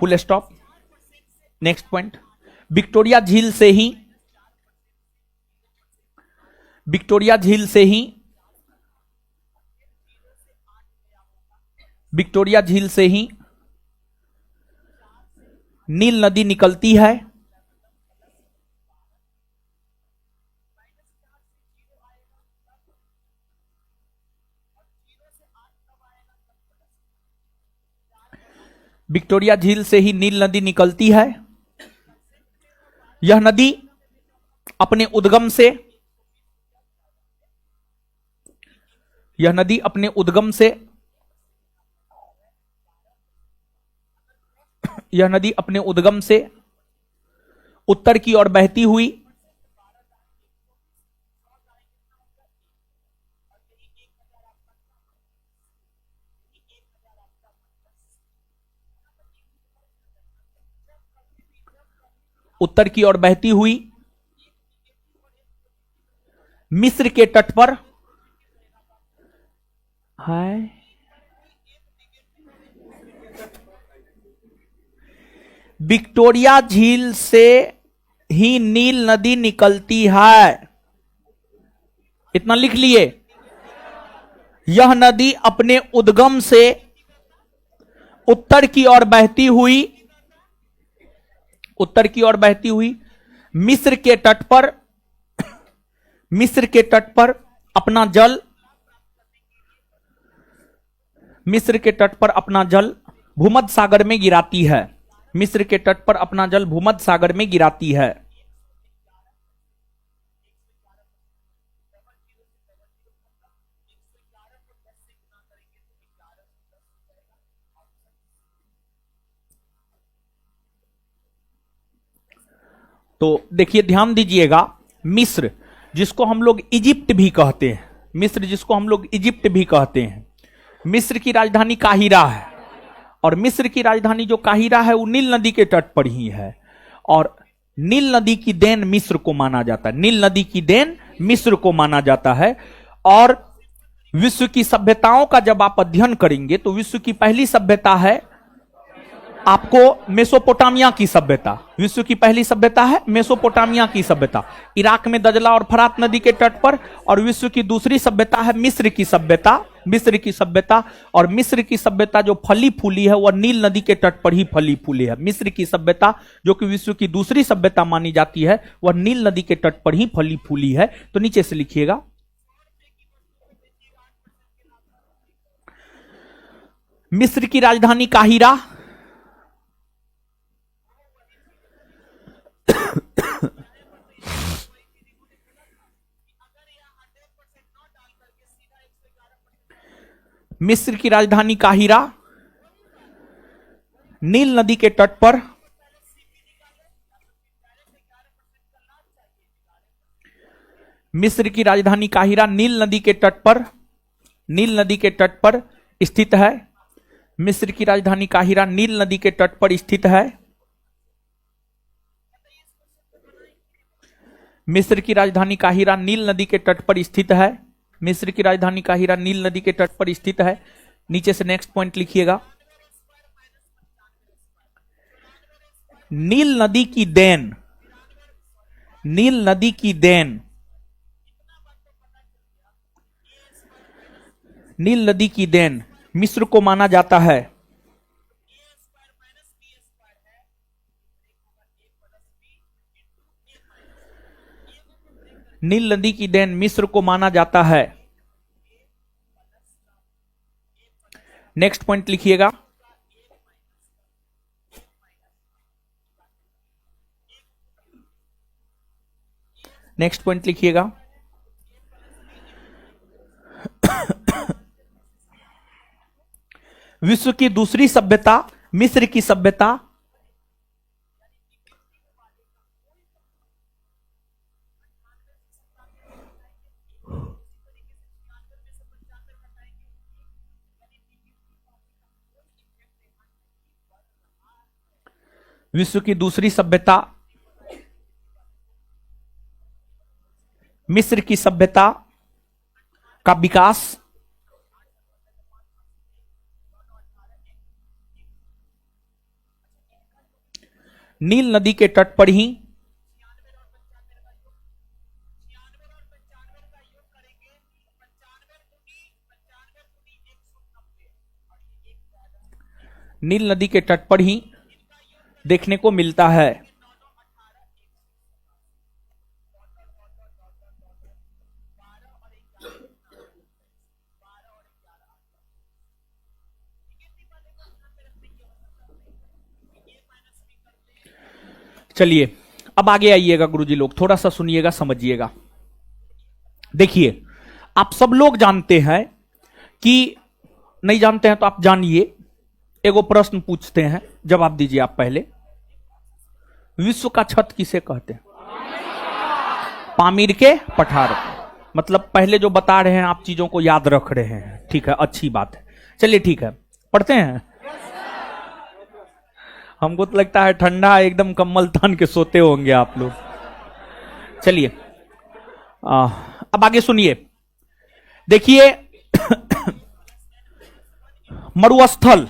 Full stop. Next point, Victoria झील से ही विक्टोरिया झील से ही विक्टोरिया झील से ही नील नदी निकलती है। विक्टोरिया झील से ही नील नदी निकलती है। यह नदी अपने उद्गम से यह नदी अपने उद्गम से यह नदी अपने उद्गम से उत्तर की ओर बहती हुई उत्तर की ओर बहती हुई मिस्र के तट पर है। विक्टोरिया झील से ही नील नदी निकलती है। इतना लिख लिए। यह नदी अपने उद्गम से उत्तर की ओर बहती हुई मिस्र के तट पर अपना जल भूमध्य सागर में गिराती है। मिस्र के तट पर अपना जल भूमध्य सागर में गिराती है। तो देखिए, ध्यान दीजिएगा, मिस्र जिसको हम लोग इजिप्ट भी कहते हैं, मिस्र की राजधानी काहिरा है। और मिस्र की राजधानी जो काहिरा है वो नील नदी के तट पर ही है। और नील नदी की देन मिस्र को माना जाता है। और विश्व की सभ्यताओं का जब आप अध्ययन करेंगे तो विश्व की पहली सभ्यता है आपको मेसोपोटामिया की सभ्यता। विश्व की पहली सभ्यता है मेसोपोटामिया की सभ्यता, इराक में दजला और फरात नदी के तट पर। और विश्व की दूसरी सभ्यता है मिस्र की सभ्यता। और मिस्र की सभ्यता जो फली फूली है वह नील नदी के तट पर ही फली फूली है। मिस्र की सभ्यता जो कि विश्व की दूसरी सभ्यता मानी जाती है वह नील नदी के तट पर ही फली फूली है। तो नीचे से लिखिएगा, मिस्र की राजधानी काहिरा, मिस्र की राजधानी काहिरा नील नदी के तट पर नील नदी के तट पर स्थित है। मिस्र की राजधानी काहिरा नील नदी के तट पर स्थित है। मिस्र की राजधानी काहिरा नील नदी के तट पर स्थित है। मिस्र की राजधानी काहिरा नील नदी के तट पर स्थित है। नीचे से नेक्स्ट पॉइंट लिखिएगा, नील नदी की देन मिस्र को माना जाता है। नील नदी की देन मिस्र को माना जाता है। नेक्स्ट पॉइंट लिखिएगा, विश्व की दूसरी सभ्यता मिस्र की सभ्यता विश्व की दूसरी सभ्यता मिस्र की सभ्यता का विकास नील नदी के तट पर ही नील नदी के तट पर ही देखने को मिलता है। चलिए अब आगे आइएगा गुरुजी लोग, थोड़ा सा सुनिएगा, समझिएगा। देखिए आप सब लोग जानते हैं कि नहीं जानते हैं तो आप जानिए। एगो प्रश्न पूछते हैं, जवाब दीजिए आप पहले। विश्व का छत किसे कहते हैं? पामीर के पठार। मतलब पहले जो बता रहे हैं आप चीजों को याद रख रहे हैं, ठीक है, अच्छी बात है। चलिए ठीक है, पढ़ते हैं। हमको तो लगता है ठंडा एकदम कम्बल तान के सोते होंगे आप लोग। चलिए अब आगे सुनिए। देखिए मरुस्थल,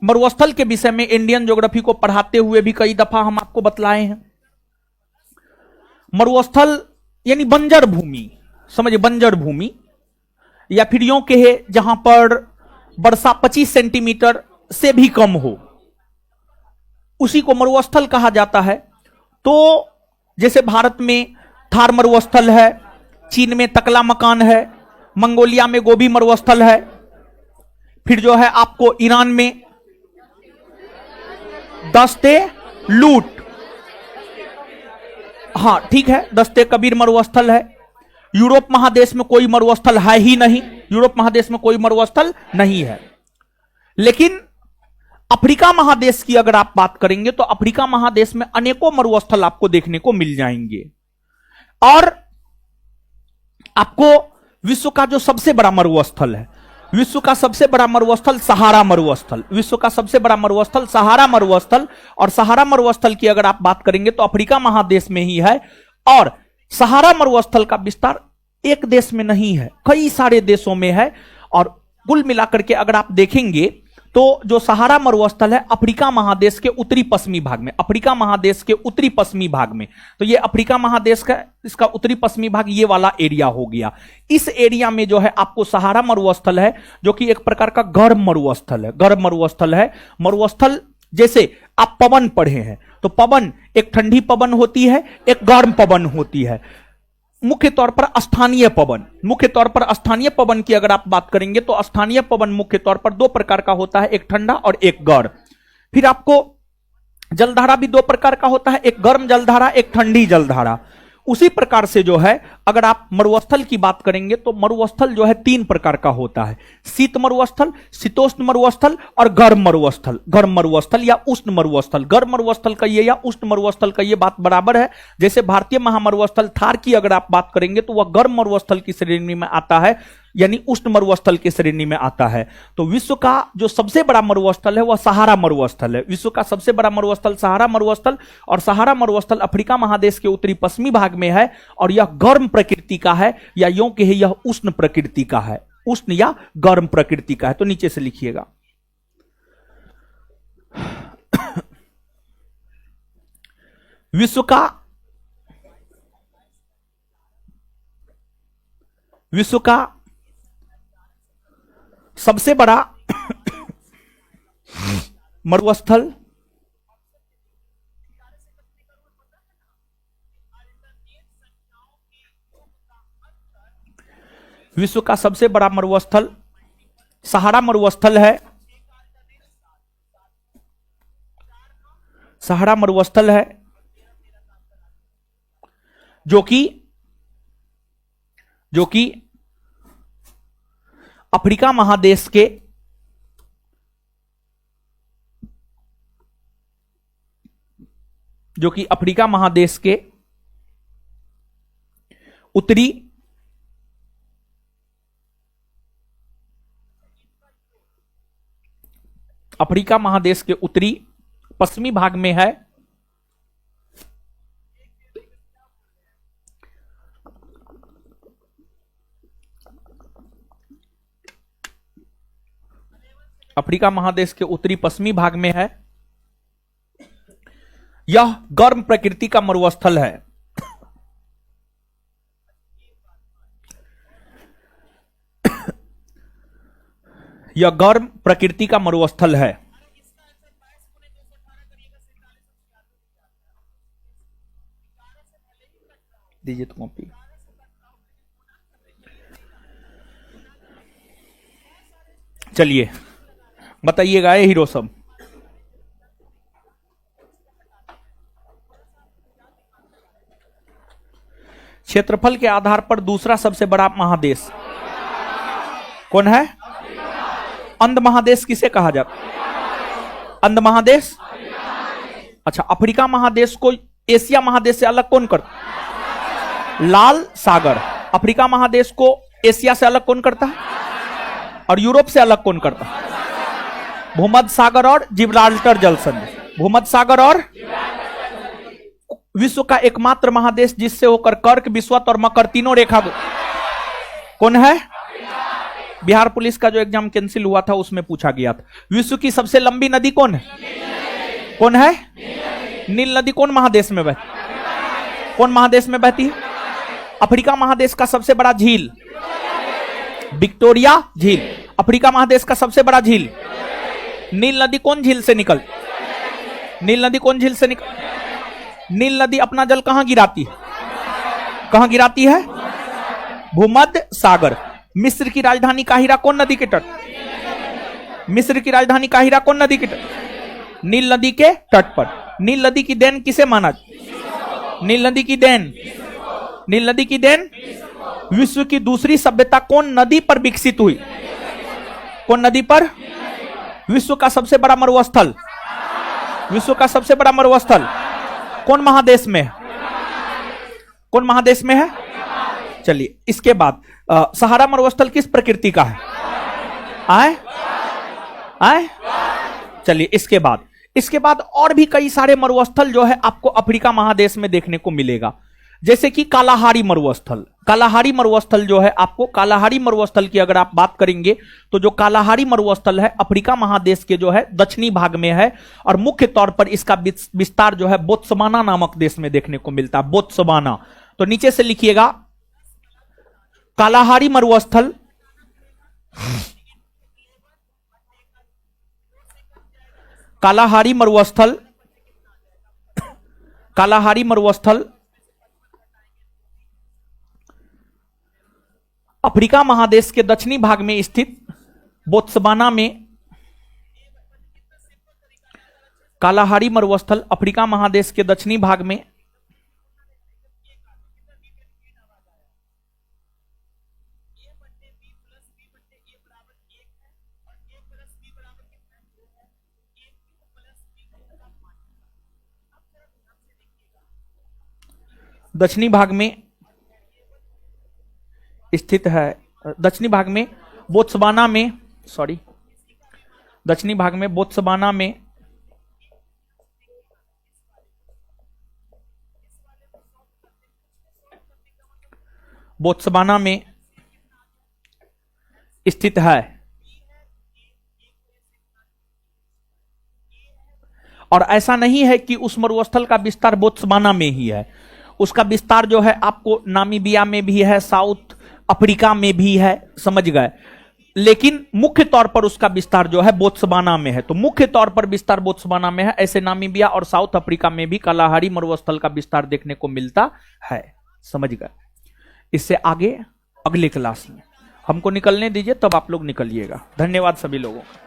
मरुस्थल के विषय में इंडियन ज्योग्राफी को पढ़ाते हुए भी कई दफा हम आपको बतलाए हैं। मरुस्थल यानी बंजर भूमि, समझिए, बंजर भूमि, या फिर यूं कहे जहां पर वर्षा 25 सेंटीमीटर से भी कम हो, उसी को मरुस्थल कहा जाता है। तो जैसे भारत में थार मरुस्थल है, चीन में तकला मकान है, मंगोलिया में गोबी मरुस्थल है, फिर जो है आपको ईरान में दस्ते लूट, हाँ ठीक है, दस्ते कबीर मरुस्थल है। यूरोप महादेश में कोई मरुस्थल है ही नहीं, यूरोप महादेश में कोई मरुस्थल नहीं है। लेकिन अफ्रीका महादेश की अगर आप बात करेंगे तो अफ्रीका महादेश में अनेकों मरुस्थल आपको देखने को मिल जाएंगे। और आपको विश्व का जो सबसे बड़ा मरुस्थल है, विश्व का सबसे बड़ा मरुस्थल सहारा मरुस्थल, विश्व का सबसे बड़ा मरुस्थल सहारा मरुस्थल, और सहारा मरुस्थल की अगर आप बात करेंगे तो अफ्रीका महादेश में ही है। और सहारा मरुस्थल का विस्तार एक देश में नहीं है, कई सारे देशों में है। और कुल मिलाकर के अगर आप देखेंगे तो जो सहारा मरुस्थल है अफ्रीका महादेश के उत्तरी पश्चिमी भाग में, अफ्रीका महादेश के उत्तरी पश्चिमी भाग में, तो ये अफ्रीका महादेश का इसका उत्तरी पश्चिमी भाग ये वाला एरिया हो गया। इस एरिया में जो है आपको सहारा मरुस्थल है, जो कि एक प्रकार का गर्म मरुस्थल है, गर्म मरुस्थल है। मरुस्थल जैसे आप पवन पढ़े हैं, तो पवन एक ठंडी पवन होती है, एक गर्म पवन होती है। मुख्य तौर पर स्थानीय पवन, मुख्य तौर पर स्थानीय पवन की अगर आप बात करेंगे तो स्थानीय पवन मुख्य तौर पर दो प्रकार का होता है, एक ठंडा और एक गर्म। फिर आपको जलधारा भी दो प्रकार का होता है, एक गर्म जलधारा, एक ठंडी जलधारा। उसी प्रकार से जो है अगर आप मरुस्थल की बात करेंगे तो मरुस्थल जो है तीन प्रकार का होता है, शीत मरुस्थल, शीतोष्ण मरुस्थल और गर्म मरुस्थल। गर्म मरुस्थल या उष्ण मरुस्थल, गर्म मरुस्थल कहिए या उष्ण मरुस्थल कहिए, बात बराबर है। जैसे भारतीय महामरुस्थल थार की अगर आप बात करेंगे तो वह गर्म मरुस्थल की श्रेणी में आता है, यानी उष्ण मरुस्थल की श्रेणी में आता है। तो विश्व का जो सबसे बड़ा मरुस्थल है वह सहारा मरुस्थल है, विश्व का सबसे बड़ा मरुस्थल सहारा मरुस्थल, और सहारा मरुस्थल अफ्रीका महादेश के उत्तरी पश्चिमी भाग में है। और यह गर्म प्रकृति का है, या यूं कहे यह उष्ण प्रकृति का है, उष्ण या गर्म प्रकृति का है। तो नीचे से लिखिएगा। विश्व का सबसे बड़ा मरुस्थल विश्व का सबसे बड़ा मरुस्थल सहारा मरुस्थल है, सहारा मरुस्थल है, जो कि अफ्रीका महादेश के उत्तरी अफ्रीका महादेश के उत्तरी पश्चिमी भाग में है। अफ्रीका महादेश के उत्तरी पश्चिमी भाग में है, यह गर्म प्रकृति का मरुस्थल है। यह गर्म प्रकृति का मरुस्थल है। दीजिए तो कॉपी। चलिए बताइएगा ये हीरो सब। क्षेत्रफल के आधार पर दूसरा सबसे बड़ा महादेश कौन है? अंध महादेश किसे कहा जाता है? अंध महादेश। अच्छा, अफ्रीका महादेश को एशिया महादेश से अलग कौन करता? लाल सागर। अफ्रीका महादेश को एशिया से अलग कौन करता है? और यूरोप से अलग कौन करता है? भूमध्य सागर और जिब्राल्टर जलसंधि। भूमध्य सागर और विश्व का एकमात्र महादेश जिससे होकर कर्क, विषुवत और मकर तीनों रेखा कौन है? बिहार पुलिस का जो एग्जाम कैंसिल हुआ था उसमें पूछा गया था। विश्व की सबसे लंबी नदी कौन है? कौन है? नील नदी कौन महादेश में बहती? कौन महादेश में बहती है? अफ्रीका महादेश का सबसे बड़ा झील विक्टोरिया झील। अफ्रीका महादेश का सबसे बड़ा झील नील नदी कौन झील से निकल? नील नदी कौन झील से निकल? नील नदी अपना जल कहां गिराती है? कहां गिराती है? भूमध्य सागर। मिस्र की राजधानी काहिरा कौन नदी के तट? मिस्र की राजधानी काहिरा कौन नदी के तट? नील नदी के तट पर। नील नदी की देन किसे माना? नील नदी की देन। नील नदी की देन। विश्व की दूसरी सभ्यता कौन नदी पर विकसित हुई? कौन नदी पर? विश्व का सबसे बड़ा मरुस्थल। विश्व का सबसे बड़ा मरुस्थल कौन महादेश में है? कौन महादेश में है? चलिए इसके बाद सहारा मरुस्थल किस प्रकृति का है? आए आए। चलिए इसके बाद और भी कई सारे मरुस्थल जो है आपको अफ्रीका महादेश में देखने को मिलेगा, जैसे कि कालाहारी मरुस्थल। कालाहारी मरुस्थल जो है आपको, कालाहारी मरुस्थल की अगर आप बात करेंगे तो जो कालाहारी मरुस्थल है अफ्रीका महादेश के जो है दक्षिणी भाग में है, और मुख्य तौर पर इसका विस्तार जो है बोत्सवाना नामक देश में देखने को मिलता है। बोत्सवाना। तो नीचे से लिखिएगा कालाहारी मरुस्थल। कालाहारी मरुस्थल। कालाहारी मरुस्थल अफ्रीका महादेश के दक्षिणी भाग में स्थित बोत्सवाना में। कालाहारी मरुस्थल अफ्रीका महादेश के दक्षिणी भाग में दक्षिणी भाग में स्थित है। दक्षिणी भाग में बोत्सवाना में, सॉरी, दक्षिणी भाग में बोत्सवाना में बोत्सवाना में स्थित है। और ऐसा नहीं है कि उस मरुस्थल का विस्तार बोत्सवाना में ही है, उसका विस्तार जो है आपको नामीबिया में भी है, साउथ अफ्रीका में भी है, समझ गए। लेकिन मुख्य तौर पर उसका विस्तार जो है बोत्सवाना में है। तो मुख्य तौर पर विस्तार बोत्सवाना में है, ऐसे नामीबिया और साउथ अफ्रीका में भी कालाहारी मरुस्थल का विस्तार देखने को मिलता है, समझ गए। इससे आगे अगले क्लास में हमको निकलने दीजिए, तब आप लोग निकलिएगा। धन्यवाद सभी लोगों का।